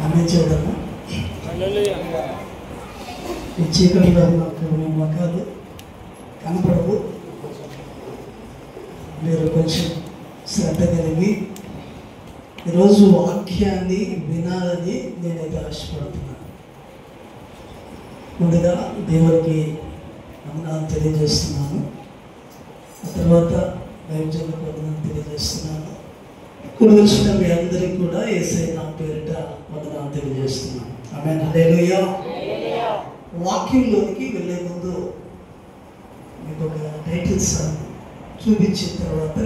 ఆమె చేయడము ఈ చీకటిలో నాకు మీ మొక్కలు కనపడవు. మీరు కొంచెం శ్రద్ధ కలిగి ఈరోజు వాక్యాన్ని వినాలని నేనైతే ఆశపడుతున్నాను. ముందుగా దేవుడికి వందనాలు తెలియజేస్తున్నాను. ఆ తర్వాత దైవజనులకు వందనాలు తెలియజేస్తున్నాను. ఇప్పుడు వచ్చిన మీ అందరికీ కూడా యేసయ్య నా పేరిట వందనాలు తెలియజేస్తున్నాను. ఆమేన్, హల్లెలూయా. వాక్యంలోనికి వెళ్ళే ముందు మీకు ఒక టైటిల్స్ చూపించిన తర్వాత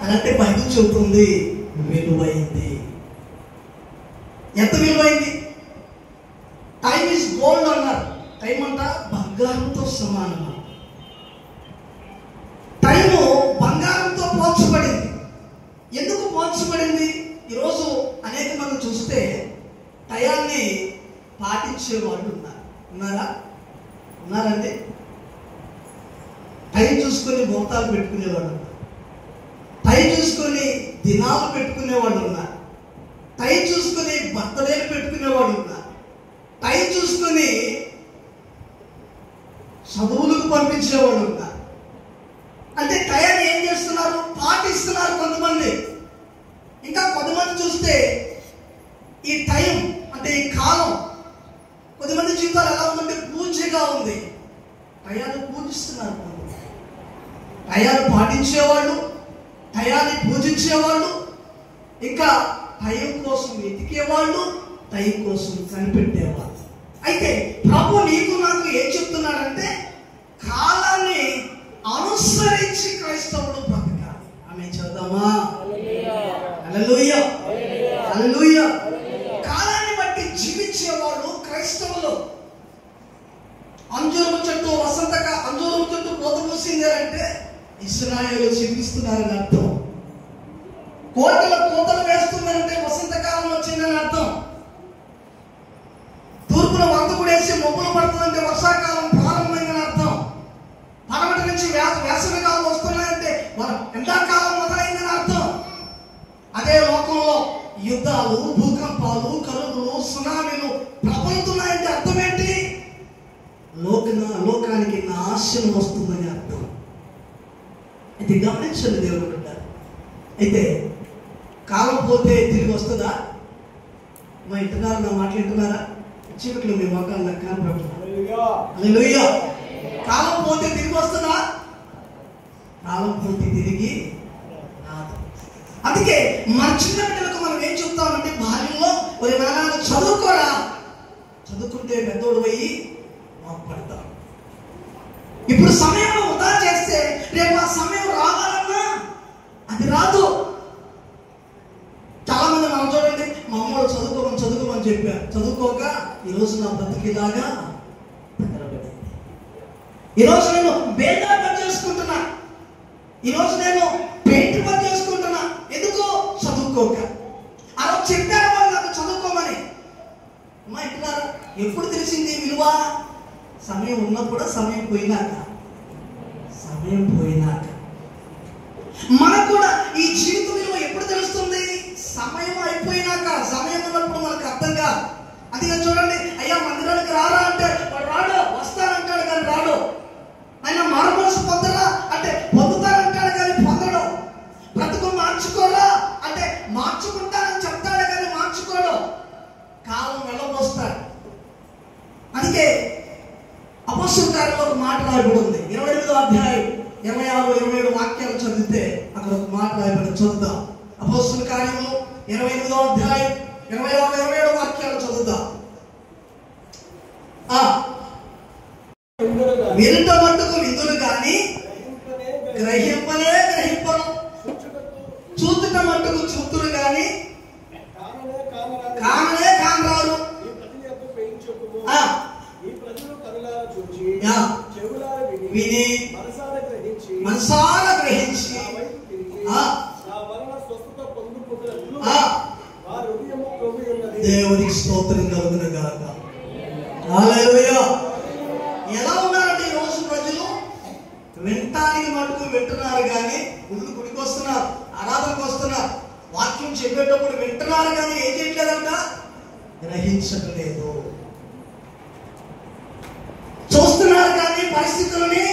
అలాంటి బైబిల్ చెబుతుంది విలువైంది. ఎంత విలువైంది? టైం ఇస్ గోల్డ్ అన్నారు. టైం అంట బంగారంతో సమానం. టైము బంగారంతో పోల్చబడింది. ఎందుకు పోల్చబడింది? ఈరోజు అనేక మంది చూస్తే టయాన్ని పాటించే వాళ్ళు ఉన్నారండి. టైం చూసుకొని ముహూర్తాలు పెట్టుకునేవాళ్ళు ఉన్నారు. టైం చూసుకొని దినాలు పెట్టుకునేవాళ్ళు ఉన్నారు. టైం చూసుకొని బర్త్డేలు పెట్టుకునేవాళ్ళు ఉన్నారు. టైం చూసుకొని చదువులకు పంపించేవాళ్ళు ఉన్నారు. అంటే టయాన్ని ఏం చేస్తున్నారు? పాటిస్తున్నారు కొంతమంది. ఇంకా కొంతమంది చూస్తే ఈ టైం అంటే ఈ కాలం కొద్దిమంది జీవితాలు ఎలా ఉందంటే పూజగా ఉంది. టయాన్ని పూజిస్తున్నారు. టయాన్ని పాటించేవాళ్ళు, టయాన్ని పూజించేవాళ్ళు, ఇంకా టైం కోసం వెతికేవాళ్ళు, టైం కోసం కనిపెట్టేవాళ్ళు. అయితే ప్రభు నీకు నాకు ఏం చెప్తున్నాడంటే కాలాన్ని అనుసరించి క్రైస్తవులు బ్రతకాలి. ఆమె చదువుదామా? హల్లెలూయా, హల్లెలూయా. కాలాన్ని బట్టి జీవించేవాళ్ళు క్రైస్తవులు. అంజూరము చెట్టు అంజూరము చెట్టు పూత పూసింది అంటే ఇశ్రాయేలు జీవిస్తున్నారని అర్థం. కోటలో పూతలు వేస్తుందంటే వసంతకాలం వచ్చిందని అర్థం. తూర్పున వంత కూడా వేసి మొబ్బులు పడుతుందంటే వర్షాకాలం ప్రారంభమైందని అర్థం. పడమటి నుంచి వేసవి కాలం వస్తున్నాయంటే ఎండాకాలం మొదలైందని అర్థం. అదే లోకంలో యుద్ధాలు, భూకంపాలు, కరువులు, సునామీలు ప్రబలుతున్నాయంటే అర్థం ఏంటి? లోకానికి నాశనం వస్తుందని అర్థం. అయితే గమనించండి దేవుడు అంటారు. అయితే కాలం పోతే తిరిగి వస్తుందా? మా ఇంటున్నారు, నా మాటలు వింటున్నారా? చీకట్లో మీ మొక్కలు నాకు కనపడుతున్నారు. కాలం పోతే తిరిగి వస్తుందా? కాలం పోతే తిరిగి రాదు. అందుకే మన చిన్న పిల్లలకు మనం ఏం చెప్తామంటే బాల్యంలో ఒక నాన్న చదువుకోరా, చదువుకుంటే పెద్దోడు పోయి పడతాం. ఇప్పుడు సమయం వృధా చేస్తే రేపు ఆ సమయం రావాలన్నా అది రాదు. చాలా మంది మనం చూడండి, మా అమ్మోడు చదువుకోమని చెప్పారు. చదువుకోక ఈరోజు నా బ్రతికిలాగా తగలబడింది. ఈరోజు నేను బేదా పని చేసుకుంటున్నా, ఈరోజు నేను పెయింట్ పని చేసుకుంటున్నా. ఎందుకు? చదువుకోక. అలా చెప్పారు వాళ్ళు నాకు చదువుకోమని. అమ్మా ఇంటున్నారా? ఎప్పుడు తెలిసింది విలువ? సమయం ఉన్నప్పుడు, సమయం పోయినాక. మనకు కూడా ఈ జీవిత విలువ ఎప్పుడు తెలుస్తుంది? సమయం అయిపోయినాక. సమయం ఉన్నప్పుడు మనకు అర్థం కాదు. అందుకే చూడండి, అయ్యా మందిరానికి రారా అంటే వాడు రాడు, వస్తానంటాడు కానీ రాడు. ఆయన మారు మనసు పొందరా అంటే పొందుతారంటాడు కానీ పొందడు. 27 వాక్యాలు చదివితే అక్కడ ఒక మాట రాయబడి చదువుతాం. అపోస్తలుల కార్యములు 28వ అధ్యాయం 26-27 వాక్యాలు చదువుతాం. వినుట మట్టుకు విందులు కానీ గ్రహింపనే గ్రహింపను, చూతుట మట్టుకు చూతులు కానీ కాననే కానరారు. విని మనసారా గ్రహించి దేవునికి స్తోత్రం కలుగును గాక. హల్లెలూయా. ఎలా ఉన్నారంటే ఈ రోజు ప్రజలు? వింటానికి మటుకు వింటున్నారు కానీ గుడికి వస్తున్నారు, ఆరాధనకు వస్తున్నారు, వాక్యం చెప్పేటప్పుడు వింటున్నారు కానీ ఏం చేయట్లేదంట, గ్రహించట్లేదు. చూస్తున్నారు కానీ పరిస్థితులని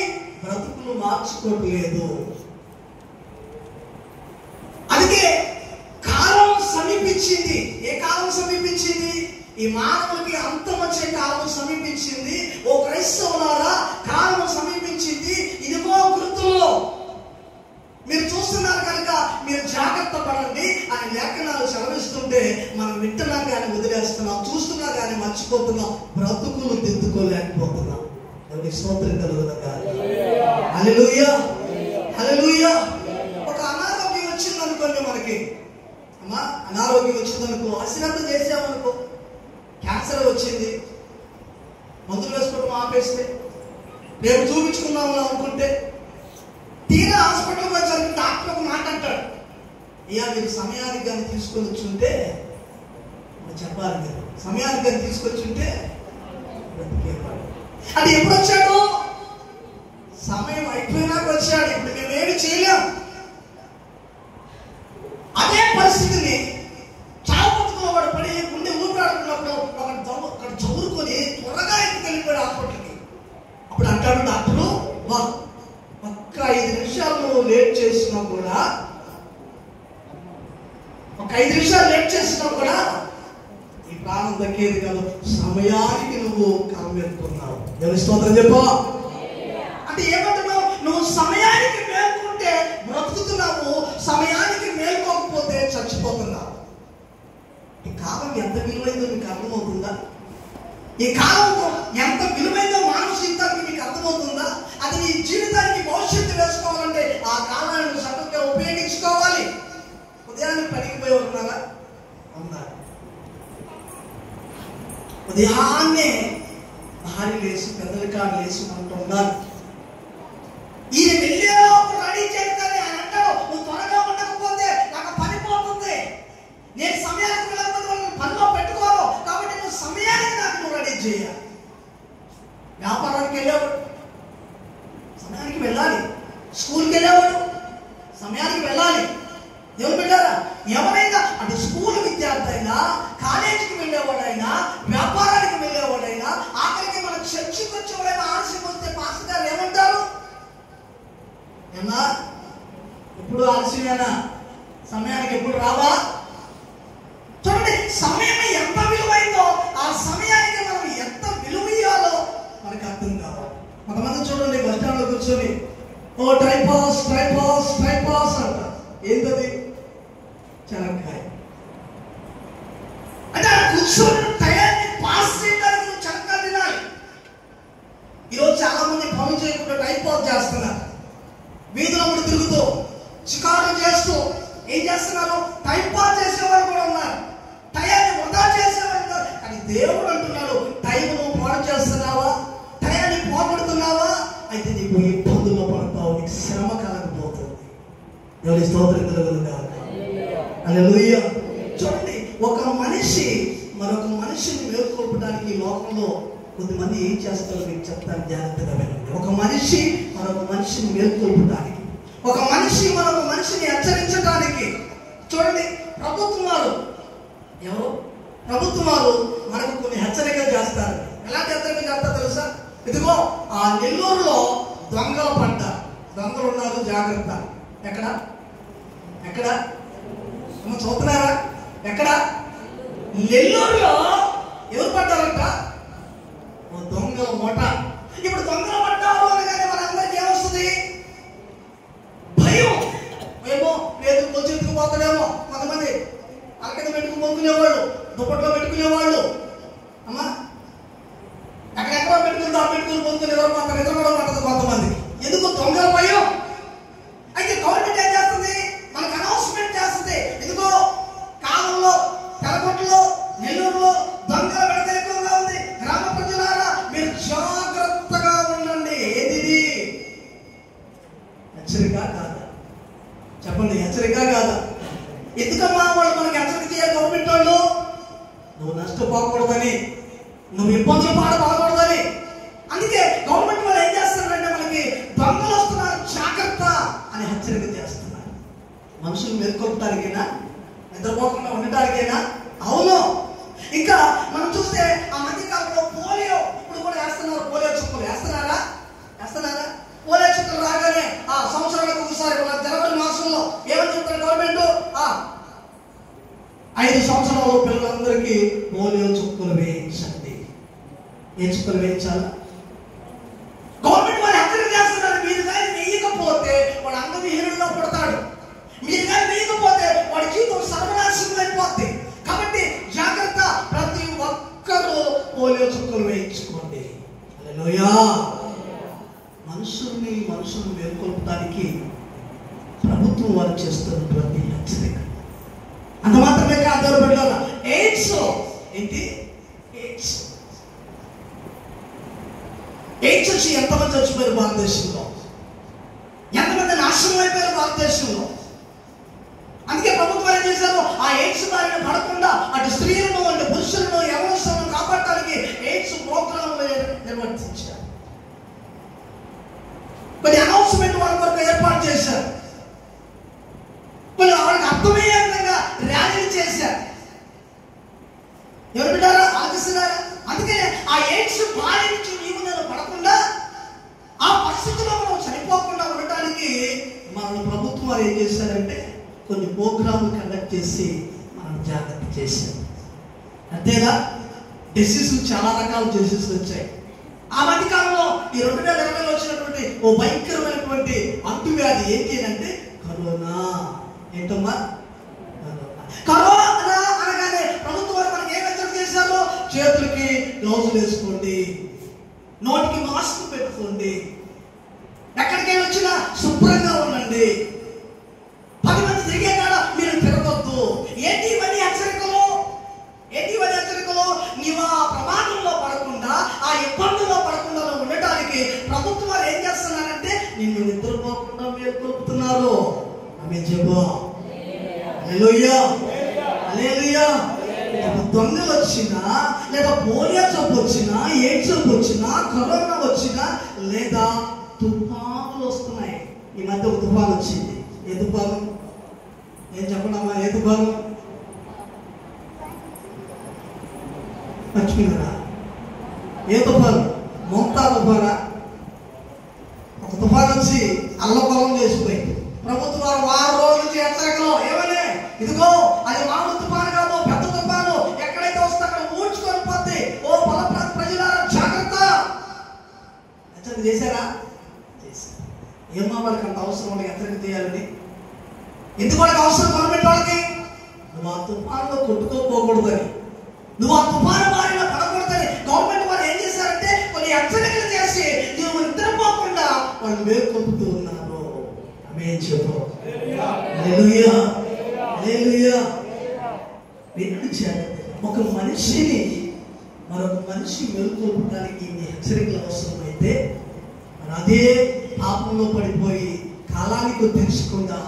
బ్రతుకులు మార్చుకోవట్లేదు. అందుకే కాలం సమీపించింది. ఏ కాలం సమీపించింది? ఈ మానవులకి అంతం వచ్చే కాలం సమీపించింది. ఓ క్రైస్తవులారా, కాలం సమీపించింది. ఇదిగో గుర్తులో మీరు చూస్తున్నారు కనుక మీరు జాగ్రత్త పడండి అని లేఖనాలు సెలవిస్తుంటే మనం వింటున్నాం కానీ వదిలేస్తున్నాం, చూస్తున్నా కానీ మర్చిపోతున్నాం, బ్రతుకులు దిద్దుకోలేకపోతున్నాం. ఎవరికి స్తోత్రం కలుగును గాక. హల్లెలూయా, హల్లెలూయా. ఒక అనారోగ్యం వచ్చింది అనుకోండి, మనకి అమ్మా అనారోగ్యం వచ్చిందనుకో, అశ్రద్ధ చేసామనుకో, క్యాన్సర్ వచ్చింది, మందులు వేసుకోవడం ఆపేస్తే, రేపు చూపించుకుందాం అనుకుంటే, తీరా హాస్పిటల్కి వచ్చారు, డాక్టర్ ఒక మాట అంటాడు, అయ్యా మీరు సమయానికి కానీ తీసుకొని వచ్చుంటే, చెప్పాలి మీరు సమయానికి కానీ తీసుకొచ్చుంటే బ్రతికేవాడు. అది ఎప్పుడు వచ్చాడు? సమయం అయిపోయినాక వచ్చాడు. ఇప్పుడు మేమేమి చేయలేం. అదే పరిస్థితిని చావుతున్న వాడు పడి గుండె ఊపిరాడుతున్నప్పుడు అక్కడ చదువుకొని త్వరగా ఇంటికి వెళ్ళిపోయాడు హాస్పిటల్కి. అప్పుడు అంటాడు డాక్టరు, ఒక్క 5 నిమిషాలు లేట్ చేసినా కూడా, ఒక 5 నిమిషాలు లేట్ చేసినా కూడా ఈ ప్రాణం దక్కేది కాదు, సమయానికి నువ్వు కమ్మెత్తుకున్నావు. ఎవరి స్తోత్రం చెప్పు. అంటే ఏమంటున్నావు? నువ్వు సమయానికి మేల్కొంటే బ్రతుకుతున్నావు, సమయానికి మేల్కోకపోతే చచ్చిపోతున్నావు. ఈ కాలం ఎంత విలువైందో మీకు అర్థమవుతుందా? ఈ కాలం ఎంత విలువైందో మానసికంగా మీకు అర్థమవుతుందా? అది నీ జీవితానికి భవిష్యత్తు వేసుకోవాలంటే ఆ కాలాన్ని చక్కగా ఉపయోగించుకోవాలి. ఉదయాన్నే పనికి పోయి ఉన్నారా? ఉన్నారు. ఉదయాన్నే భార్య లేసి పెద్దల కాడు లేచి మనతో ఉన్నారు. ఈయన వెళ్ళేప్పుడు రెడీ చేస్తానే అని అంటాడు, నువ్వు త్వరగా ఉండకపోతే నాకు పని పోతుంది, నేను సమయానికి వెళ్ళకపోతే వాళ్ళని పనిలో పెట్టుకోను, కాబట్టి నువ్వు సమయానికి నాకు నువ్వు రెడీ చేయాలి. వ్యాపారానికి వెళ్ళేవాడు సమయానికి వెళ్ళాలి, స్కూల్కి వెళ్ళేవాడు సమయానికి వెళ్ళాలి. ఎవరు పెట్టారా? ఎవరైనా అంటే స్కూల్ విద్యార్థి అయినా, కాలేజీకి వెళ్ళేవాడైనా, వ్యాపారానికి వెళ్ళేవాడైనా, ఆఖరికి మన చర్చికి వచ్చేవాడైనా ఆలస్యం వస్తే పాస్టర్ గారు ఏమంటారు? ఏమన్నా ఎప్పుడు ఆలస్యమేనా? సమయానికి ఎప్పుడు రావా? చూడండి, సమయం ఎంత విలువైందో ఆ సమయానికి మనం ఎంత విలువ ఇయ్యాలో మనకు అర్థం కావాలి. కొంతమంది చూడండి బస్ స్టాండ్ లో కూర్చొని ఓ ట్రైపాస్ ట్రైపాస్ ట్రైపాస్ అంట. ఏంటది? చెనక్కాయ. అంటే కూర్చొని టయాన్ని పాస్ చేయడానికి నువ్వు చెనక్కాయ తినాలి. ఈరోజు చాలా మంది పనులు చేయకుండా టైపాస్ చేస్తున్నారు. వీధిలో కూడా తిరుగుతూ చికారు చేస్తూ ఏం చేస్తున్నారు? టైపాస్ చేసేవారు కూడా ఉన్నారు, టయాన్ని వృధా చేసేవారు ఉన్నారు. కానీ దేవుడు అంటున్నాడు, టైం నువ్వు పాడు చేస్తున్నావా, టయాన్ని పోగొడుతున్నావా, అయితే నీకు ఇబ్బందుల్లో పడతావు, నీకు శ్రమ కలగబోతుంది. ఎవరి స్తోత్రం కలుగును గాక. హల్లెలూయా. చూడండి, ఒక మనిషి మరొక మనిషిని మేల్కొల్పడానికి ఈ లోకంలో కొద్దిమంది ఏం చేస్తారో మీకు చెప్తాను, జాగ్రత్తగా వినండి. ఒక మనిషి మరొక మనిషిని మేల్కొల్పడానికి, ఒక మనిషి మరొక మనిషిని హెచ్చరించడానికి, చూడండి ప్రభుత్వం వారు, ఎవరు ప్రభుత్వం వారు మనకు కొన్ని హెచ్చరికలు చేస్తారు. ఎలాంటి హెచ్చరిక చేస్తారు తెలుసా? ఇదిగో ఆ నెల్లూరులో దొంగలు పడ్డారు, దొంగలు ఉన్నారు, జాగ్రత్త. ఎక్కడ ఎక్కడ చూస్తున్నారా? ఎక్కడ? నెల్లూరులో ఎవరు పడ్డారంట? దొంగల మూట. ఇప్పుడు దొంగలు పడ్డారు అనగానే మనందరికీ ఏమొస్తుంది? పోతాడేమో. కొంతమంది అలకడ పెట్టుకుని పొందుకునేవాళ్ళు, దుప్పట్లో పెట్టుకునేవాళ్ళు, అమ్మా ఎక్కడెక్కడో పెట్టుకుని పెట్టుకుని పొందుకుని నిద్ర కూడా పట్టదు కొంతమందికి. ఎందుకు? దొంగల భయం. అయితే గవర్నమెంట్ ఏం చేస్తుంది? మనకు అనౌన్స్మెంట్ చేస్తుంది. ఎందుకో కాలంలో, తెలకొట్లో, నెల్లూరులో దొంగల విడత ఎక్కువగా ఉంది. గ్రామ ప్రజలారా మీరు జాగ్రత్తగా ఉండండి. ఏది హెచ్చరిక కాదా? చెప్పండి, హెచ్చరిక కాదా? ఎందుకమ్మా వాళ్ళు మనకి హెచ్చరిక చేయాలి? గవర్నమెంట్ వాళ్ళు నువ్వు నష్టపోకూడదని, నువ్వు ఇబ్బందులు పడకూడదని. అందుకే గవర్నమెంట్ వాళ్ళు ఏం చేస్తున్నారంటే మనకి దొంగలు వస్తున్నారు జాగ్రత్త అని హెచ్చరిక చేస్తున్నారు. మనుషులు మేల్కొల్పడానికైనా, నిద్రపోకుండా ఉండటానికైనా. అవును. ఇంకా మనం చూస్తే ఆ మధ్య కాలంలో పోలియో ఇప్పుడు కూడా వేస్తున్నారు. పోలియో చుక్కలు వేస్తున్నారా? పోలియో చుక్కలు రాగానే ఆ సంవత్సరాలకు ఒకసారి జనవరి మాసంలో ఏమని చెప్తారు గవర్నమెంట్? 5 సంవత్సరాల పిల్లలందరికీ పోలియో చుక్కలు వేయించండి. ఏ చుక్కలు వేయించాలా? గవర్నమెంట్ వారు హెచ్చరిక చేస్తున్నారు. మీరు కానీ వేయకపోతే వాడు అంగవిహీనుడుగా పుడతాడు. మీరు కానీ వేయకపోతే వాడి జీవితం సర్వనాశనం అయిపోద్ది. కాబట్టి జాగ్రత్త, ప్రతి ఒక్కరూ పోలియో చుక్కలు వేయించుకోండి. హల్లెలూయా. మనుషులు మేల్కొల్పడానికి ప్రభుత్వం వారు చేస్తున్నటువంటి హెచ్చరిక. అంత మాత్రమే కాదు, ఎయిడ్స్ ఏంటి? ఎయిడ్స్ వచ్చి ఎంతమంది చచ్చిపోయారు భారతదేశంలో? ఎంతమంది నాశనం అయిపోయారు భారతదేశంలో? అందుకే ప్రభుత్వాలు ఏం చేశారు? ఆ ఎయిడ్స్ బారిన పడకుండా అటు స్త్రీలను, అటు పురుషులను, యవనస్తులను కాపాడటానికి ఎయిడ్స్ ప్రోగ్రాంలు నిర్వర్తించారు. కొన్ని అనౌన్స్మెంట్ వాళ్ళ కొరకు ఏర్పాటు చేశారు. కొన్ని వాళ్ళకి అర్థమయ్యే విధంగా ర్యాలీలు చేశారు. ఎవరు బిడ్డారా? ఆలోచిస్తున్నారా? అందుకే ఆ ఎయిడ్స్ బారి నుంచి నీవు నేను పడకుండా, ఆ పరిస్థితిలో మనం చనిపోకుండా ఉండటానికి మన ప్రభుత్వం వారు ఏం చేశారంటే కొన్ని ప్రోగ్రాంలు కండక్ట్ చేసి మనం జాగ్రత్త చేశారు. అంతేనా? డిసీజులు చాలా రకాల డిసీజులు వచ్చాయి. ఆ మధ్య కాలంలో ఈ 2020లో వచ్చినటువంటి ఓ భయంకరమైనటువంటి అంటువ్యాధి ఏంటి అంటే కరోనా. ఏంటమ్మా? కరోనా అనగానే ప్రభుత్వం వారు మనకి ఏం హెచ్చరిక చేశారో, చేతులకి గ్లౌజులు వేసుకోండి, నోటికి మాస్క్ పెట్టుకోండి, ఎక్కడికైనా వచ్చినా శుభ్రంగా ఉండండి, 10 మంది తిరిగే కాడ మీరు తిరగొద్దు. ఏంటి ఇవన్నీ హెచ్చరికలు? నీవు ఆ ప్రమాదంలో పడకుండా, ఆ ఇబ్బందుల్లో పడకుండా ఉండటానికి ప్రభుత్వం వారు ఏం చేస్తున్నారంటే నిన్ను నిద్రపోకుండా మేల్కొల్పుతున్నారు. ఆమె చెప్పు. హల్లెలూయా. దొంగలు వచ్చినా, లేదా పోలియో జబ్బు వచ్చినా, ఎయిడ్స్ జబ్బు వచ్చినా, కరోనా వచ్చినా, లేదా తుఫానులు వస్తున్నాయి. ఈ మధ్య ఒక తుఫాను వచ్చింది. ఏ తుఫాను? ఏం చెప్పండమ్మా, ఏ తుఫాను? మర్చిపోయినారా? ఏ తుఫాను? మొంతా తుఫానా? ఒక తుఫాను వచ్చి అల్లకొల్లం చేసిపోయింది. ప్రభుత్వం వారు 6 రోజుల నుంచి హెచ్చరికలు ఏమని? ఇదిగో అది మామూలు తుఫాను కాదు, పెద్ద తుఫాను, ఎక్కడైతే వస్తే అక్కడ ఊడ్చుకొని పోతే. ఓ బలప్రాంత ప్రజలారా జాగ్రత్త. హెచ్చరిక చేశారా? చేశారు. ఏమో వాళ్ళకి అంత అవసరం, వాళ్ళకి హెచ్చరిక చేయాలని. ఎందుకు వాళ్ళకి అవసరం? గవర్నమెంట్ వాళ్ళకి నువ్వు ఆ తుఫానులో కొట్టుకోపోకూడదని, నువ్వు ఆ తుఫాను బారిన పడకూడదని గవర్నమెంట్ వారు ఏం చేశారంటే కొన్ని హెచ్చరికలు చేసి నువ్వు నిద్రపోకుండా వాళ్ళు మేల్కొల్పుతూ ఉన్నారు. ఆమేన్ చెప్పు. హల్లెలూయా. ఒక మనిషిని మరొక మనిషి మేల్కొల్పడానికి హెచ్చరికలు అవసరమైతే అదే పాపంలో పడిపోయి కాలాన్ని గుర్తించకుండా,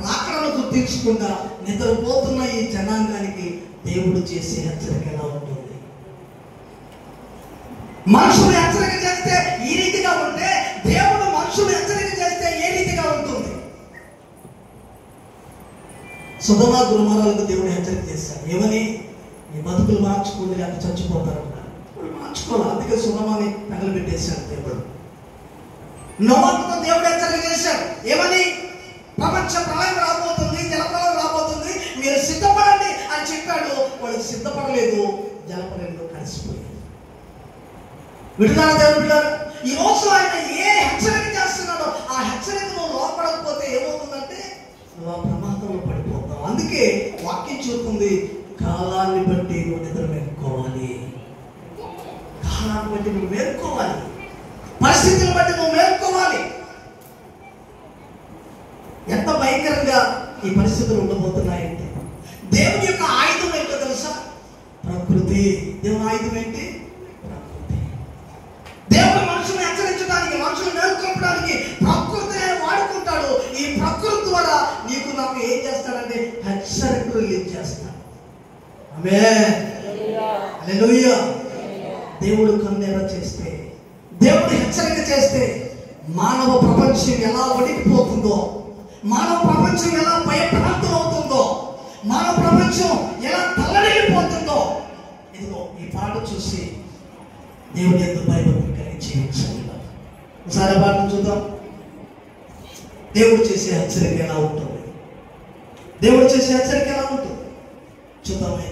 రాకడను గుర్తించకుండా నిద్రపోతున్న ఈ జనాంగానికి దేవుడు చేసే హెచ్చరిక ఎలా ఉంటుంది? మనుషులు హెచ్చరిక చేస్తే ఈ రీతిగా ఉంటే, దేవుడు మనుషులు హెచ్చరిక చేస్తే ఏ రీతిగా ఉంటుంది? సొదొమ గొమొర్రాలకు దేవుడు హెచ్చరిక చేశాడు. ఏమని? మీ బతుకులు మార్చుకోండి, లేక చచ్చిపోతారన్నారు. ఇప్పుడు మార్చుకోవాలి. అందుకే సొదొమని తగలబెట్టేశాడు దేవుడు. నోవాహుతో దేవుడు హెచ్చరిక చేశాడు. ఏమని? ప్రపంచ ప్రళయం రాబోతుంది, జలప్రళయం రాబోతుంది, మీరు సిద్ధపడండి అని చెప్పాడు. వాళ్ళు సిద్ధపడలేదు, జలప్రళయంలో కలిసిపోయారు. విడుదల దేవుడు బిడ్డలారా, ఈ రోజు ఆయన ఏ హెచ్చరిక చేస్తున్నాడో ఆ హెచ్చరికను లోపడకపోతే ఏమవుతుందంటే నువ్వు ఆ ప్రమాదంలో పడిపోతావు. అందుకే వాక్యం చూస్తుంది, కాలాన్ని బట్టి నువ్వు నిద్ర మేల్కోవాలి. కాలాన్ని బట్టి నువ్వు మేల్కోవాలి, పరిస్థితులను బట్టి నువ్వు మేల్కోవాలి. ఎంత భయంకరంగా ఈ పరిస్థితులు ఉండబోతున్నాయంటే, దేవుని యొక్క ఆయుధం ఏంటో తెలుసా? ప్రకృతి. దేవుని ఆయుధం ఏంటి? ప్రకృతి. దేవుడు మనుషులను హెచ్చరించడానికి, మనుషులు మేల్కొల్పడానికి ప్రకృతిని వాడుకుంటాడు. ఈ ప్రకృతి ద్వారా నీకు నాకు ఏం చేస్తాడంటే హెచ్చరికలు రిలీజ్ చేస్తాడు. ఆమేన్, హల్లెలూయా. దేవుడు కన్నెర చేస్తే, దేవుడు హెచ్చరిక చేస్తే మానవ ప్రపంచం ఎలా వణికిపోతుందో, మానవ ప్రపంచం ఎలా భయభ్రాంతం అవుతుందో, మానవ ప్రపంచం ఎలా తల్లడిల్లిపోతుందో, ఇదిగో ఈ పాట చూసి దేవుని యందు భయభక్తులు కలిగి జీవించాలి. ఒకసారి పాటను చూద్దాం. దేవుడు చేసే హెచ్చరిక ఎలా ఉంటుంది? దేవుడు చేసే హెచ్చరిక ఎలా ఉంటుంది చూద్దామే.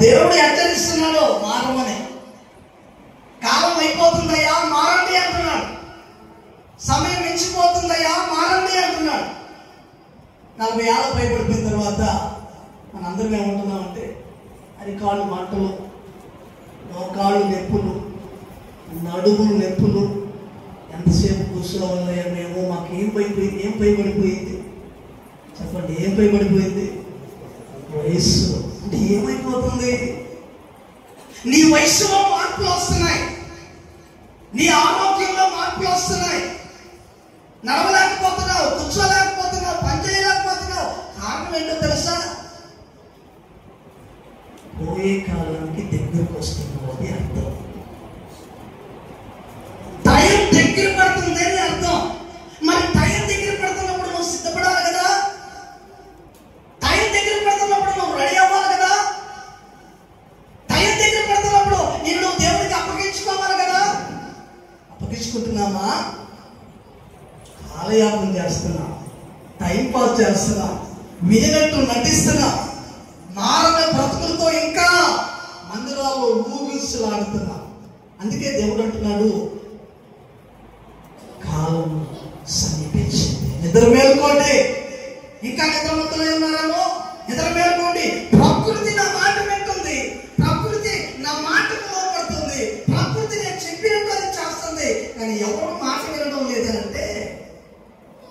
దేవుడు హెచ్చరిస్తున్నాడు, మారమని. కాలం అయిపోతుందయ్యా, మారండి అంటున్నాడు. సమయం మించిపోతుందయ్యా, మారండి అంటున్నాడు. 40 ఏళ్ళ పైబడిపోయిన తర్వాత మనందరం ఏమంటున్నామంటే, అరికాళ్ళు మంటలు, మోకాళ్ళు నొప్పులు, నడుములు నొప్పులు, ఎంతసేపు కూర్చోవాలయ్యా మేము, మాకు ఏం పైబడిపోయింది చెప్పండి, ఏం పైబడిపోయింది? వయస్సు. అంటే ఏమైపోతుంది? నీ వయస్సులో మార్పులు వస్తున్నాయి, నీ ఆరోగ్యంలో మార్పులు వస్తున్నాయి. నడవలేకపోతున్నావు, కూర్చోలేకపోతున్నావు, పని చేయలేకపోతున్నావు. కారణం ఏంటో తెలుసా? పోయే కాలానికి దగ్గరకు వస్తున్నావు అని అర్థం. టైం దగ్గర పడుతుంది అని అర్థం. మరి టైం దగ్గర పడుతున్నప్పుడు నువ్వు సిద్ధపడాలి కదా, టైం దగ్గర పడుతున్నప్పుడు నువ్వు రెడీ అవ్వాలి కదా, టైం దగ్గర పడుతున్నప్పుడు నిన్ను దేవుడికి అప్పగించుకోవాలి కదా. అప్పగించుకుంటున్నామా? కాలయాపన చేస్తున్నాం. టైం పాస్ చేస్తున్నా, వినట్టు నటిస్తున్నా, మారణ బ్రతుకులతో ఇంకా మందిరాల్లో ఊగిసలాడుతున్నా. అందుకే దేవుడు అంటున్నాడు, కాలం సమీపించింది, నిద్ర మేలుకోండి. ఇంకా నిద్రమత్తులై ఉన్నారేమో, నిద్ర మేలుకోండి. ప్రకృతి నా మాట వింటుంది, ప్రకృతి నా మాటకు లోపడుతుంది, ప్రకృతి నేను చెప్పినట్టు అది చేస్తుంది. కానీ ఎవరు మాట వినడం లేదంటే,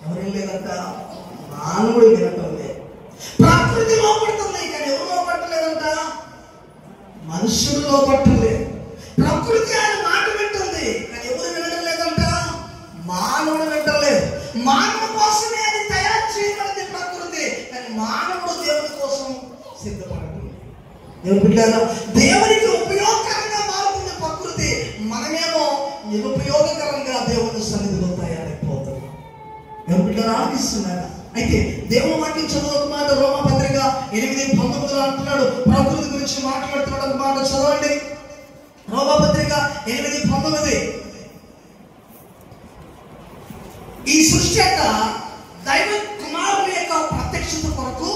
ఎవరు లేదంట, మానవుడు వినటం లేదు. ప్రకృతి లోపడుతుంది కానీ ఎవరు లోపడలేదంట, మనుషుడు లోపడలేదు. ప్రకృతి ఆయన మాట వింటుంది కానీ ఎవరు వినడం లేదంట, మానవుడు వింటలేదు. మానవుడు కోసమే అది తయారు చేయబడింది ప్రకృతి, కానీ మానవుడు దేవుని కోసం సిద్ధపడుతుంది. దేవుని బిడ్డలారా, దేవునికి ఉపయోగకరంగా మారుతుంది ప్రకృతి, మనమేమో నిరుపయోగకరంగా దేవుని సన్నిధిలో తయారైపోతున్నాం. దేవుని బిడ్డలారా, ఆలోచిస్తున్నారా? అయితే దేవుని వాక్యం చదువు మాట, రోమపత్రిక 8:19 అంటున్నాడు, ప్రకృతి గురించి మాట్లాడుతున్నాడు. ఒక మాట చదవండి, రోమపత్రిక 8:19. ఈ సృష్టి యొక్క దైవ కుమారుని యొక్క ప్రత్యక్షత కొరకు,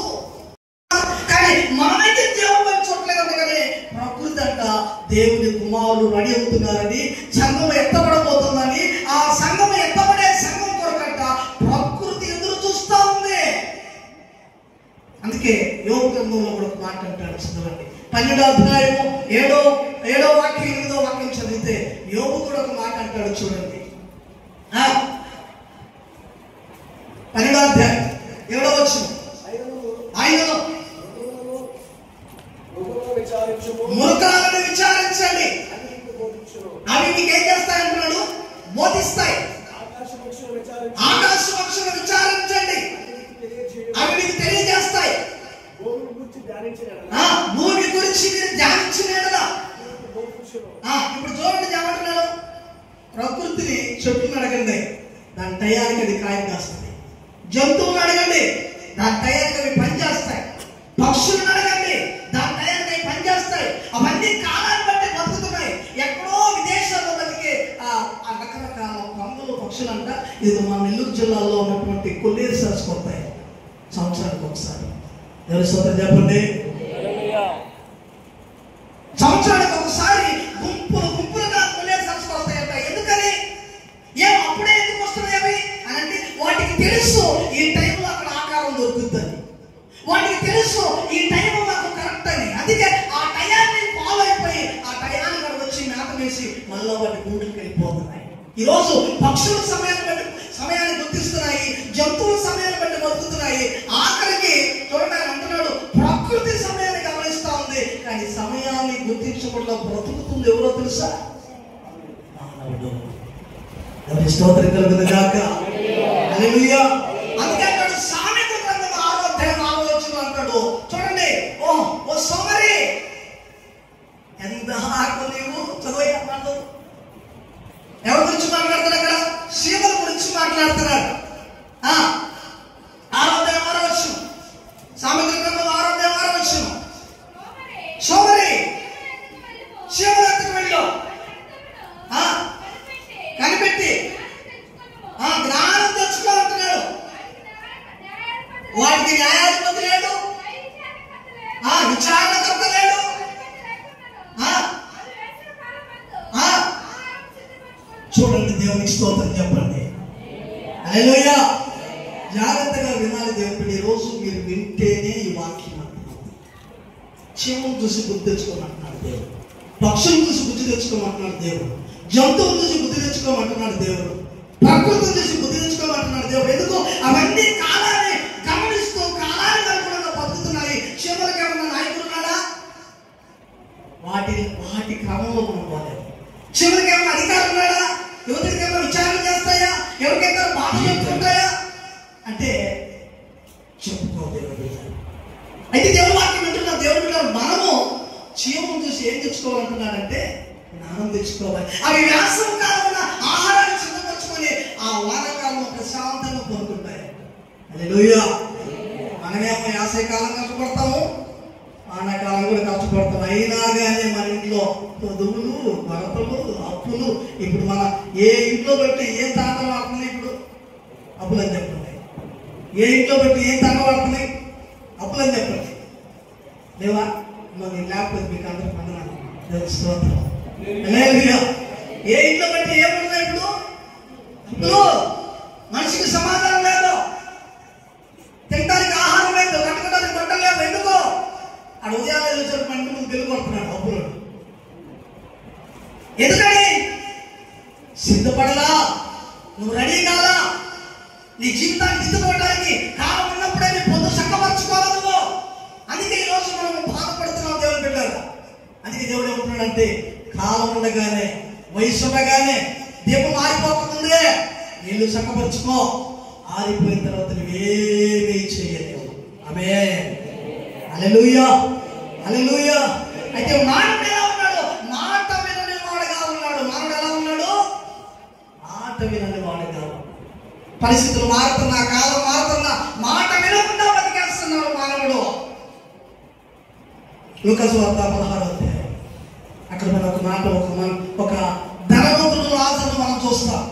కానీ మనమైతే దేవుని వైపు చూడలేదంట. కానీ ప్రకృతి అంట దేవుని కుమారులు రెడీ అవుతున్నారని, సంఘం ఎత్తబడబోతుందని, ఆ సంఘం ఎత్తబడే సంఘం కొరకంట ప్రకృతి ఎదురు చూస్తా ఉంది. అందుకే యోబు గ్రంథంలో కూడా ఒక మాట అంటాడు, చదవండి. 12వ అధ్యాయము 7వ వాక్యం 8వ వాక్యం చదివితే యోబు కూడా ఒక మాట అంటాడు, చూడండి. 12వ అధ్యాయం 7వ వచనం, ఆయనను మురుకాలను విచారించండి, అవి మీకు ఏం చేస్తాయంటున్నాడు, బోధిస్తాయి. ఆకాశ పక్షులను విచారించండి, అవి మీకు తెలియజేస్తాయి. భూమి గురించి మీరు ధ్యానించినదా? ఇప్పుడు చూడండి, ఏమంటున్నాడు, ప్రకృతిని చెట్టును అడగండి, దాని టయానికి అది కాయం కాస్తుంది. జంతువులను అడగండి, దాని టయానికి అవి పనిచేస్తాయి. పక్షులను అడగండి, దాని టయానికి అవి పనిచేస్తాయి. అవన్నీ కాలాన్ని బట్టి బతుకుతున్నాయి. ఎక్కడో విదేశాల్లో బతికే ఆ రకరకాల పందులు, పక్షులు అంట, ఇది మన నెల్లూరు జిల్లాలో ఉన్నటువంటి కొల్లేరు సరస్సు కొడతాయి సంవత్సరానికి ఒకసారి. ఎవరి సోదరు చెప్పండి, సంవత్సరానికి ఒకసారి గుంపులుగా కొల్లేరు సరస్సు వస్తాయంట. ఎందుకని? ఏం అప్పుడే ఎందుకు వస్తున్నాయి అవి అని అంటే, వాటికి తెలుసు ఈ టైంలో అక్కడ ఆకారం దొరుకుతుంది, వాటికి తెలుసు ఈ టైం మాకు కరెక్ట్ అని. అందుకే ఆ టయాన్ని ఫాలో అయిపోయి ఆ టయాన్ని కూడా వచ్చి మేత వేసి మళ్ళీ వాటి గూడుకి వెళ్ళిపోతున్నాయి. ఈరోజు పక్షుల సమయాన్ని గుర్తిస్తున్నాయి, జంతువుల సమయాన్ని బట్టి బతుకుతున్నాయి. ఆఖరికి చూడండి, ఆయన అంటున్నాడు, ప్రకృతి సమయాన్ని గమనిస్తా ఉంది, కానీ సమయాన్ని గుర్తించకుండా బ్రతుకుతుంది ఎవరో తెలుసా? మానవుడు. ఎవరి స్తోత్రం కలుగును గాక. హల్లెలూయా. అందుకే అంటాడు, సామెత గ్రంథం 6వ అధ్యాయం 6వ వచనం అంటాడు, చూడండి, ఓ సోమరి, ఎంత ఆకు నీవు చదువు అన్నాడు. ఎవరి గురించి మాట్లాడుతున్నాడు అక్కడ? శీమల గురించి మాట్లాడుతున్నాడు. 6వ అధ్యాయం 6వ వచనం, సామెత గ్రంథం 6వ అధ్యాయం 6వ వచనం, సోమరి శీమల ఎత్తుకు వెళ్ళు, కనిపెట్టి జ్ఞానం తెచ్చుకో అంటున్నాడు. వాటికి న్యాయాధిపతి లేడు, విచారణకర్త లేడు. చూడండి, దేవునికి స్తోత్రం చెప్పండి. హల్లెలూయా. జాగ్రత్తగా వినాలి దేవుడు. ఈ రోజు మీరు వింటేనే ఈ వాక్యం అంటున్నాడు. చీమను చూసి బుద్ధి తెచ్చుకోమంటున్నాడు దేవుడు, పక్షులను చూసి బుద్ధి తెచ్చుకోమంటున్నాడు దేవుడు, జంతువులు చూసి బుద్ధి తెచ్చుకోమంటున్నాడు దేవుడు, ప్రకృతిని చూసి బుద్ధి తెచ్చుకోమంటున్నాడు దేవుడు. ఎందుకు? అవన్నీ కాలాన్ని గమనిస్తూ కాలానికి అనుగుణంగా బతుకుతున్నాయి. చీమలకి ఏమన్నా నాయకుడు ఉన్నాడా? వాటి క్రమంలో మనం పోలేదు. చీమలకి ఏమన్నా అధికారం ఉన్నాడా? యువతకి ఏమన్నా విచారణ చేస్తాయా? ఎవరికైనా బాధ చెప్తుంటాయా అంటే చెప్పుకోలేదు. అయితే దేవుడు వాక్యం వింటున్నాం. దేవుడు మనము చీమను చూసి ఏం తెచ్చుకోవాలంటున్నాడంటే జ్ఞానం తెచ్చుకోవాలి. అవి వేసవి కాలంలో ఆహారాన్ని సిద్ధపరచుకొని ఆ వానాకాలంలో ప్రశాంతంగా పొందుకుంటాయి. హల్లెలూయా. మనమేమో వేసవి కాలం కష్టపడతాము, వానాకాలం కూడా కష్టపడతాం. అయినా కానీ మన ఇంట్లో పొదువులు, కొరతలు, అప్పులు. ఇప్పుడు మన ఏ ఇంట్లో పెట్టి ఏ తాతలు ఆడుతున్నాయి, ఇప్పుడు అప్పులు అని చెప్తున్నాయి. ఏ ఇంట్లో పెట్టి ఏం తగ్గబడుతున్నాయి? అప్పులని చెప్పండి. దేవా మాకు లేకపోతే మీకు అందరూ పండుగ స్తోత్రం. ఏ ఇంట్లో పెట్టి ఏమున్నాయి? ఇప్పుడు అప్పులు, మనిషికి సమాధానం లేదు, తినడానికి ఆహారం లేదు, కట్టుకోవడానికి బట్టలు లేవు. ఎందుకో ఆడ ఉదయాలు వచ్చారు పంట ముందు గెలుపడుతున్నాడు అప్పులు. ఎందుకని? సిద్ధపడలా, నువ్వు రెడీ కాలా. నీ జీవితాన్ని దిద్దుకోవడానికి కాలం ఉన్నప్పుడే నీ పొద్దు చక్కపరచుకోవాలి నువ్వు. అందుకే ఈ రోజు మనం బాధపడుతున్నాం దేవుని బిడ్డలు. అందుకే దేవుడు ఏమంటున్నాడంటే, కాలం ఉండగానే, వయసు ఉండగానే, దీపం ఆరిపోతుందే, నీళ్లు చక్కపరుచుకో. ఆరిపోయిన తర్వాత నువ్వేమీ చేయలేవు. ఆమేన్. హల్లెలూయా, హల్లెలూయా. అయితే మానవుడు ఎలా ఉన్నాడు? మాట వినని వాడుగా ఉన్నాడు. మానవుడు ఎలా ఉన్నాడు? మాట వినని వాడుగా. పరిస్థితులు మారుతున్నా, కాలం మారుతున్నా, మాట వినకుండా బతికేస్తున్నాడు మానవుడు. లూకాసు వార్త 16వ అధ్యాయం. అక్కడ మనం ఒక మాట, ఒక ధనవంతుడు లాజరును మనం చూస్తాం.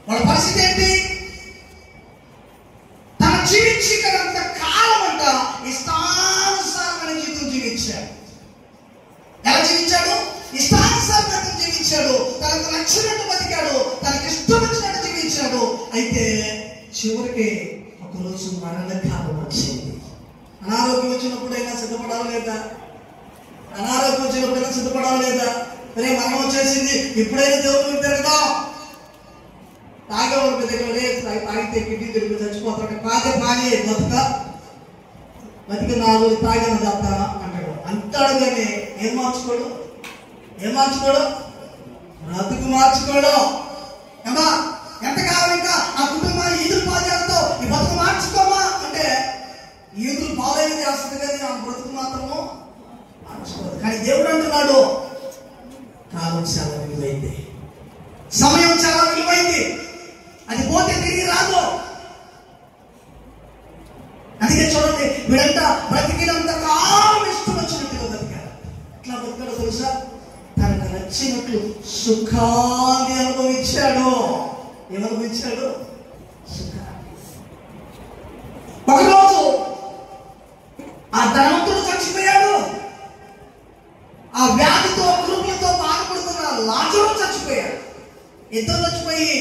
వాళ్ళ పరిస్థితి ఏంటి? తన జీవించినంత కాలం అంట ఇష్టానుసారమైన జీవితం జీవించాడు. ఎలా జీవించాడు? ఇష్టానుసారంగా జీవించాడు. తనకు నచ్చినట్టు బతికాడు, తనకి ఇష్టం వచ్చినట్టు జీవించాడు. అయితే చివరికి ఒకరోజు మరణకాలం వచ్చింది. అనారోగ్యం వచ్చినప్పుడైనా సిద్ధపడాలి లేదా? అనారోగ్యం వచ్చినప్పుడైనా సిద్ధపడాలి లేదా? అరే మరణం వచ్చేసింది, ఇప్పుడైనా దేవుడు తిరగదాం. తాగేవాళ్ళ దగ్గర తాగితే కిడ్నీ తిరిగి చచ్చిపోతాడు. తాగే పానీ బతికి 4 రోజులు తాగిన చెప్తానా అంటాడు. అంటాడు కానీ ఏం మార్చుకోడు? బ్రతుకు మార్చుకోడు. ఏమా ఎంతకాలం ఇంకా ఆ కుటుంబాన్ని ఈదులు పాలు చేస్తావు, ఈ బ్రతుకు మార్చుకోమా అంటే ఈదులు పాలైన చేస్తుంది కానీ ఆ బ్రతుకు మాత్రము మార్చుకోదు. కానీ దేవుడు అంటున్నాడు, కాలం చాలా విలువైంది, సమయం చాలా విలువైంది, అది పోతే తిరిగి రాదు. అందుకే చూడండి, వీడంతా బ్రతికినంత కాలం ఇష్టం వచ్చినట్టుగా బతికాడు. ఎట్లా బతికాడో తెలుసా? తనకు నచ్చినట్లు సుఖాన్ని అనుభవించాడు. ఏమనుభవించాడు? సుఖాన్ని. ఒకరోజు ఆ ధనవంతుడు చచ్చిపోయాడు. ఆ వ్యాధితో కుటుంబంతో బాధపడుతున్న లాజరు చచ్చిపోయాడు. ఇద్దరు చచ్చిపోయి,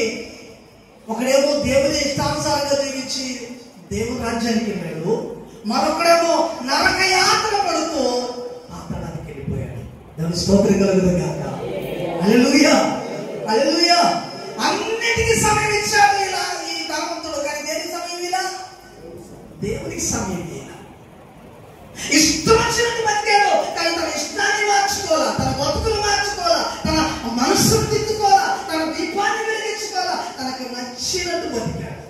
ఒకడేమో దేవుని ఇష్టానుసారంగా జీవించి దేవుని రాజ్యానికి వెళ్ళాడు, మరొకడేమో నరక యాత్ర పడుతూ పాతాళానికి వెళ్ళిపోయాడు. దేవుని స్తోత్రం కలుగును గాక. హల్లెలూయా, హల్లెలూయా. అన్నిటికీ సమయం ఇచ్చాడు ఇలా ఈ ధనవంతుడు. కానీ దేనికి సమయం ఇలా? దేవునికి సమయం ఇలా. ఇష్టం వచ్చినట్టు బతికాడు, కానీ తన ఇష్టాన్ని మార్చుకోవాలా, తన బతుకులు మార్చుకోవాలా, తన మనస్సును తిట్టుకోవాలా, తన దీపాన్ని వెలిగించుకోవాలా, తనకు నచ్చినట్టు బతికాడు.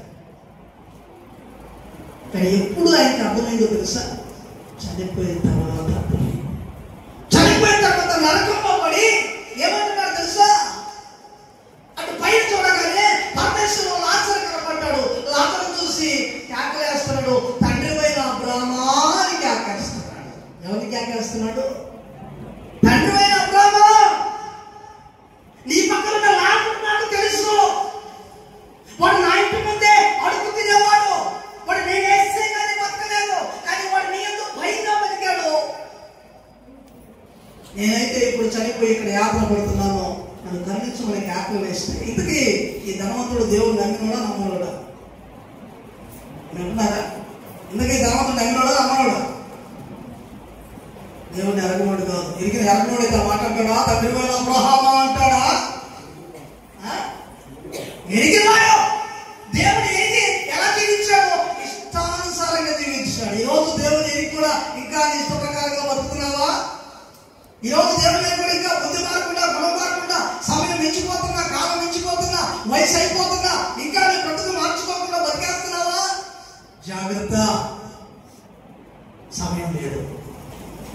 కానీ ఎప్పుడు ఆయనకు అర్థమైందో తెలుసా? చనిపోయిన తర్వాత అర్థమైంది. చనిపోయిన తర్వాత నరకంలో పడి ఏమంటున్నాడు తెలుసా? అటు పైన చూడగానే పరమేశ్వరుడు లాజరు కనపడ్డాడు. లాజరు చూసి కేకలేస్తున్నాడు, తండ్రి పైన అబ్రాహామాని కేకేస్తున్నాడు. ఎవరిని కేకేస్తున్నాడు? తండ్రి పైన అబ్రాహామా, నీ పక్కన లాజరు నాకు తెలుసు, వాడు నా ఇంటి ముందే అడుగు తినేవాడు, వాడు నేను వేస్తే కానీ బతకలేదు, కానీ వాడు నీ ఎందుకు భయంగా బతికాడు. నేనైతే ఇప్పుడు చనిపోయి ఇక్కడ యాత్ర పడుతున్నాను, నన్ను కరుణించమని యాత్ర వేస్తే. ఇందుకే ఈ ధనవంతుడు దేవుడు నమ్మినోడా నమ్మనోడా? అంటున్నారా? ఇందుకే ధనవంతుడు నమ్మినోడా నమ్మనోడా? దేవుడిని ఎరగనోడు కాదు. ఇరిగిన ఎరగనోడు అయితే మాట్లాడతాడా? తండ్రి పైన అబ్రాహామా అంటాడా? ఎరిగినాడు. దేవుడు ఎరిగి ఎలా జీవించాడు? ఇష్టానుసారంగా జీవించాడు. ఈరోజు దేవుడు ఎరిగి కూడా ఇంకా ఇష్ట ప్రకారంగా బతుకుతున్నావా? ఈరోజు దేవుడు కూడా ఇంకా బుద్ధి మారకుండా, గుణం మారకుండా, సమయం మించిపోతున్నా, కాలం మించిపోతున్నా, వయసు అయిపోతున్నా, ఇంకా నీ బ్రతుకు మార్చుకోకుండా బతికేస్తున్నావా? జాగ్రత్త, సమయం లేదు.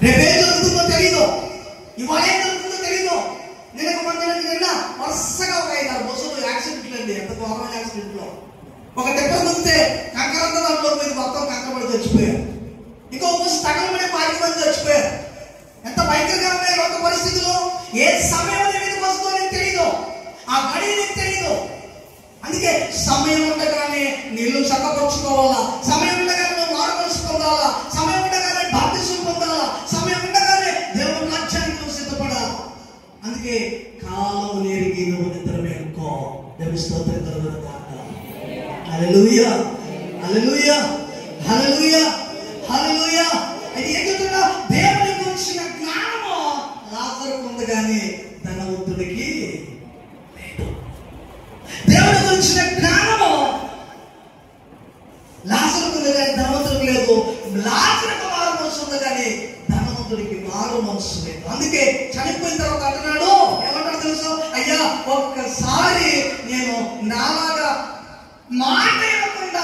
రేపేం జరుగుతుందో తెలీదు, ఇవాళ ఏం జరుగుతుందో తెలీదు. నిన్న వరుసగా ఒక 5-6 బస్సులు యాక్సిడెంట్లు అండి. ఎంత ఘోరమైన యాక్సిడెంట్లో ఒక దెబ్బ ముందే కంకరంతా దాంట్లో పోయి మొత్తం కంకరపడి చచ్చిపోయారు. ఇంకో బస్సు తగలబడి 5 మంది చచ్చిపోయారు. ఎంత భయంకరంగా ఉన్నాయి లోక పరిస్థితులు. ఏ సమయం అనేది వస్తుందో నీకు తెలీదు, ఆ గడి నీకు తెలీదు. అందుకే సమయం ఉండగానే నీళ్లు చక్కపరుచుకోవాలా, హల్లెలూయా, హల్లెలూయా, హల్లెలూయా, హల్లెలూయా. అయితే ఏం చెప్తున్నా? దేవుని గురించిన జ్ఞానము లాజరుకు ఉంది కానీ ధనవంతుడికి లేదు. దేవుని గురించిన జ్ఞానము లాజరుకు ఉంది కానీ ధనవంతుడికి లేదు. లాజరుకు మారు మనసు ఉంది కానీ ధనవంతుడికి మారు మనసు లేదు. అందుకే చనిపోయిన తర్వాత అంటున్నాడు, ఏమంటాడు తెలుసు? అయ్యా, ఒక్కసారి నేను నాలాగా మాట ఇవ్వకుండా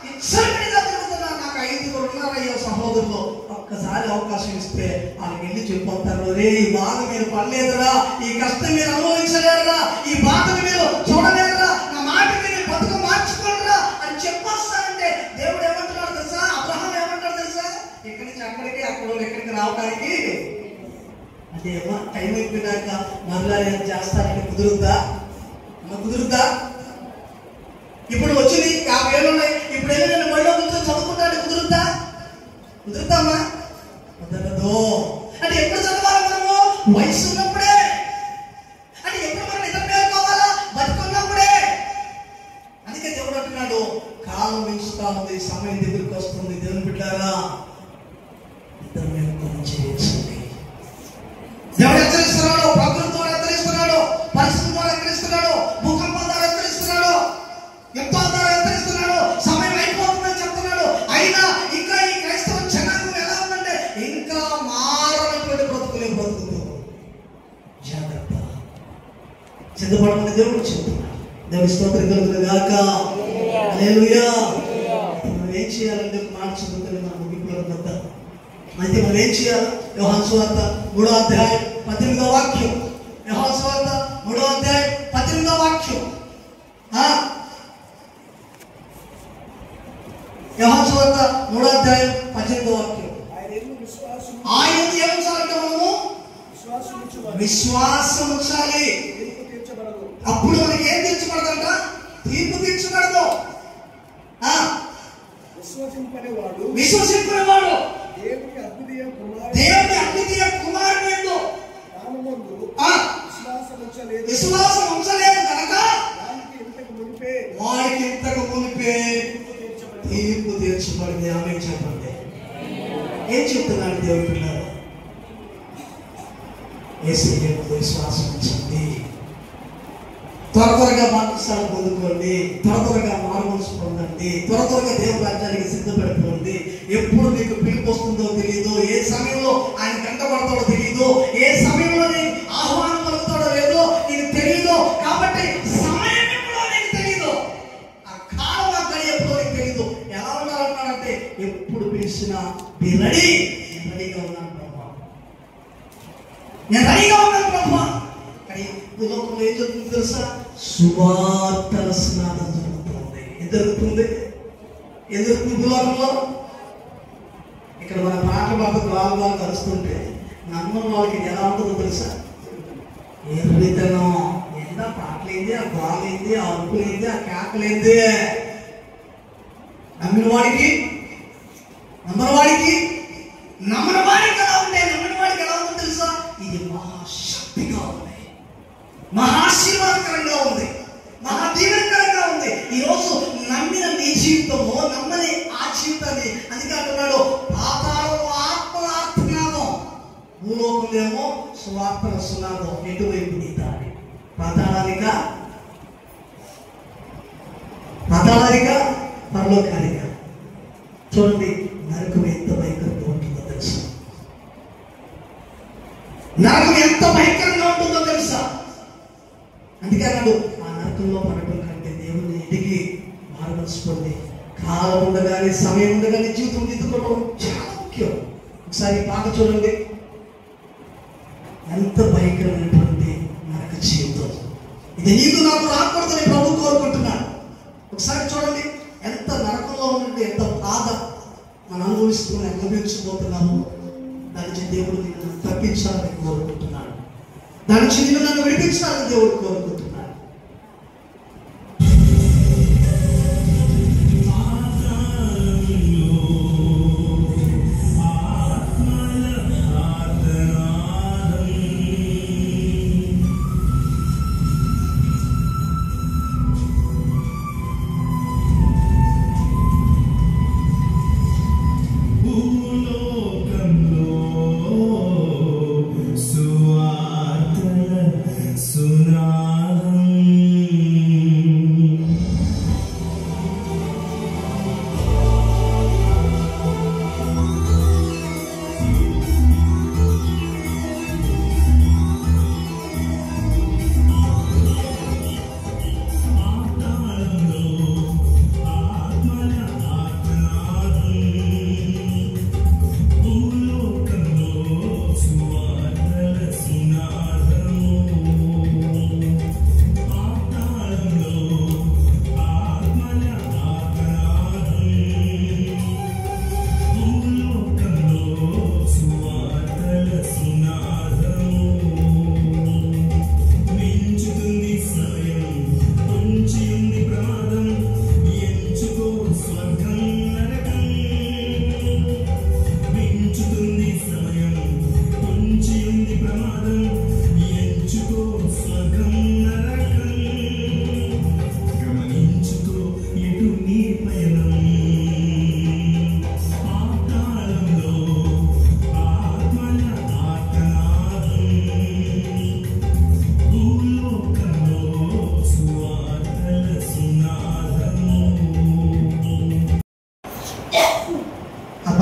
ఇచ్చడిగా తిరుగుతున్నా, నాకు 5 ఉన్నారయ్యా సహోదరులు, ఒక్కసారి అవకాశం ఇస్తే వాళ్ళకి వెళ్ళి చెప్పొస్తారు, రే ఈ బాధ మీరు పడలేదురా, ఈ కష్టం మీరు అనుభవించలేదురా, ఈ బాధను మీరు చూడలేదురా, నా మాట మీరు బతుకు మార్చుకోలేరా అని చెప్పొస్తానంటే దేవుడు ఏమంటున్నాడు తెలుసా? అబ్రహాం ఏమంటాడు తెలుసా? ఇక్కడి నుంచి అక్కడికి, అక్కడ ఎక్కడికి రావడానికి అంటే టైం అయిపోయినాక మరలా నేను చేస్తానని కుదురుద్దా? కుదురుద్దా? ఇప్పుడు వచ్చింది 50 ఏళ్ళు ఉన్నాయి, ఇప్పుడు వెళ్ళి నేను బడిలో కూర్చొని చదువుకుంటాను, కుదురుద్దా? కుదురుతామా? కుదరదు. అంటే ఎప్పుడు చదవాలి మనము? వయసు ఉన్నప్పుడే. అంటే ఎప్పుడు మనం ఇతర నేర్చుకోవాలా? బతుకున్నప్పుడే. అందుకే దేవుడు అంటున్నాడు, కాలం పెంచుతా ఉంది, సమయం దగ్గరికి వస్తుంది. దేవుని బిడ్డారా, ఇతర నేర్చుకోవడం చేయించండి. దేవుడు హెచ్చరిస్తున్నాడు, ప్రకృతి ద్వారా హెచ్చరిస్తున్నాడు, పరిస్థితి ద్వారా హెచ్చరిస్తున్నాడు, భూకంపం ద్వారా హెచ్చరిస్తున్నాడు, యుద్ధాల ద్వారా హెచ్చరిస్తున్నాడు, సమయం అయిపోతుందని చెప్తున్నాడు. అయినా ఇంకా ఈ క్రైస్తవ జనాంగం ఎలా ఉందంటే ఇంకా మారనటువంటి బ్రతుకులే బ్రతుకుతూ. జాగ్రత్త, సిద్ధపడమని దేవుడు చెప్తున్నాడు. దేవుడి స్తోత్రం కలుగును గాక. హల్లెలూయా. మనం ఏం చేయాలంటే ఒక మాట చదువుతుంది మన ముగింపులో వద్ద. అయితే మనం ఏం చేయాలి? యోహాను సువార్త 3వ అధ్యాయం 18వ వాక్యం. యోహాను సువార్త 3వ అధ్యాయం 18వ వాక్యం. యోహాను సువార్త 3వ అధ్యాయం 18వ వాక్యం. ఆయన ఏమంటే మనము విశ్వాసం ఉంచాలి. అప్పుడు మనకి ఏం తీర్చబడదంట? తీర్పు తీర్చబడదు. విశ్వసింపేవాడు దేవుని అద్వితీయ కుమారుని యందు విశ్వాసం ఉంచలేదు కనుక వాడికి ఇంతకు మునిపే తీర్పు తీర్చబడింది. ఆమె చెప్పండి. ఏం చెప్తున్నాడు దేవుడు పిల్లలు? యేసయ్య విశ్వాసం ఉంచండి, త్వరగా బాప్తిస్మాలు పొందుకోండి, త్వరగా మారుమనసు పొందండి, త్వరగా దేవుని రాజ్యానికి సిద్ధపడిపోండి. ఎప్పుడు మీకు పిలుపు వస్తుందో తెలియదు, ఏ సమయంలో ఆయన కంటపడతాడో తెలియదు, ఏ సమయంలో నీకు ఆహ్వానం పలుకుతాడో లేదో నీకు తెలియదు. కాబట్టి సమయం ఎప్పుడో నీకు తెలియదు, ఆ కాలం ఆ గడి ఎప్పుడో నీకు తెలియదు. ఎలా ఉండాలంటాడంటే ఎప్పుడు పిలిచినా రెడీగా ఉన్నాను ప్రభా, నేను రెడీగా ఉన్నాను ప్రభా. కానీ లోకంలో ఏం జరుగుతుంది తెలుసా? సువార్తల స్నానం జరుగుతుంది. ఏం జరుగుతుంది? భూలోకంలో ఇక్కడ మన పాట బాబుకు బాగా కలుస్తుంటే నమ్మని వాళ్ళకి ఎలా ఉంటుందో తెలుసా? ఎర్రితనం. ఏందా పాటలేంది, ఆ గోలేంది, ఆ అరుపులేంది, ఆ కేకలేంది. నమ్మిన వాడికి నమ్మని వాడికి ఎలా ఉంటే నమ్మిన వాడికి ఎలా ఉందో తెలుసా? ఇది మహాశక్తిగా ఉంది, మహాశీర్వాదకరంగా ఉంది, మహాదీవెనకరంగా ఉంది. ఈరోజు నమ్మిన నీ జీవితము, నమ్మని ఆ జీవితాన్ని. అందుకే అంటున్నాడు, పాతాళంలో ఆత్మల ఆత్మనాదం, భూలోకంలో సువార్తల సునాదం. ఎటువైపు నీ దారి? పాతాళానిక పరలోకానిక? చూడండి, నరకం ఎంత భయంకరంగా ఉంటుందో తెలుసా? నరకం ఎంత భయంకరంగా ఉంటుందో తెలుసా? అందుకే అన్నాడు, ఆ నరకంలో పడటం కంటే దేవుని ఎదిగి మారుమనసు పొంది కాలం ఉండగానే, సమయం ఉండగానే జీవితం దిద్దుకోవడం చాలా ముఖ్యం. ఒకసారి పాట చూడండి, ఎంత భయంకరమైనటువంటి నరక జీవితం ఇది. నీకు నాకు రాకూడదని ప్రభు కోరుకుంటున్నాడు. ఒకసారి చూడండి, ఎంత నరకంలో ఉంటే ఎంత బాధ మనం అనుభవించబోతున్నాము. దాని నుంచి దేవుడు నిన్ను తప్పించాలని కోరుకుంటున్నాడు, దాని నుంచి నిన్ను నన్ను విడిపించాలని దేవుడు కోరుకుంటున్నాడు.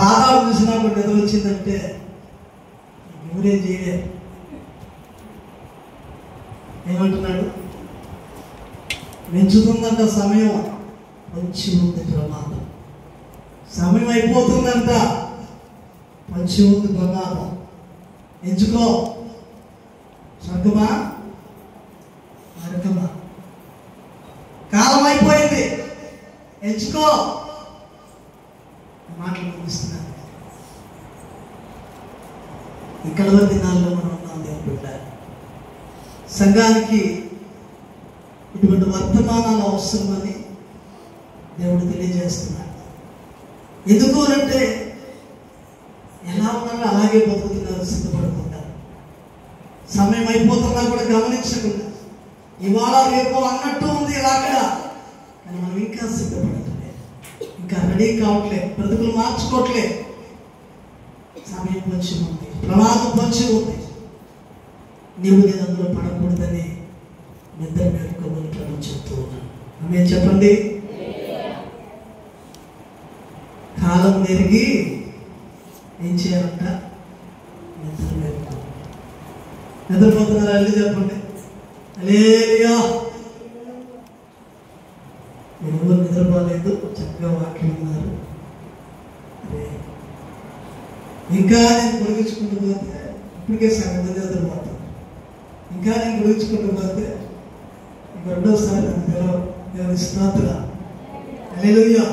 పాదాలు చూసినా కూడా నిద్ర వచ్చిందంటే ఎవరేం చేయలేరు. ఏమంటున్నాడు? పెంచుతుందంట సమయం, మంచి ఉంది ప్రమాదం. సమయం అయిపోతుందంట, మంచి ఉంది ప్రమాదం. ఎంచుకో, స్వర్గమా నరకమా. కాలం అయిపోయింది, ఎంచుకో. మాటలు ముగిస్తున్నాను. ఇక్కడ దినాల్లో మనం ఉన్నాం. దేవుడు బిడ్డ, సంఘానికి ఇటువంటి వర్తమానాలు అవసరమని దేవుడు తెలియజేస్తున్నాడు. ఎందుకు అంటే ఎలా ఉన్నారో అలాగే బతుకుతున్నారు, సిద్ధపడుతున్నారు. సమయం అయిపోతున్నా కూడా గమనించకుండా ఇవాళ రేపు అన్నట్టు ఉంది ఇలాగా, కానీ మనం ఇంకా సిద్ధపడట్లేదు, ఇంకా రెడీ కావట్లేదు, బ్రతుకులు మార్చుకోవట్లేదు. సమయం పొంచి ఉంది, ప్రమాదం పొంచి ఉంది. నీవు నేను అందులో పడకూడదని నిద్ర మేలుకోమని చెప్తూ ఉన్నాను. ఆమె చెప్పండి. కాలం నెరిగి ఏం చేయాలంట? నిద్ర మేలుకో. నిద్రపోతున్నారా? వెళ్ళి చెప్పండి హల్లెలూయా. ఎవరు నిద్రపోలేదు, చక్కగా వాక్యం ఉన్నారు. ఇంకా నేను పొడిగించుకుంటూ పోతే ఇప్పటికే సగం మంది నిద్రపోతాను. ఇంకా నేను పొడిగించుకుంటూ పోతే రెండోసారి దేవుని స్తోత్ర. హల్లెలూయా.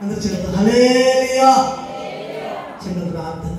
అందరూ చెప్తారు హల్లెలూయా. చిన్న ప్రార్థన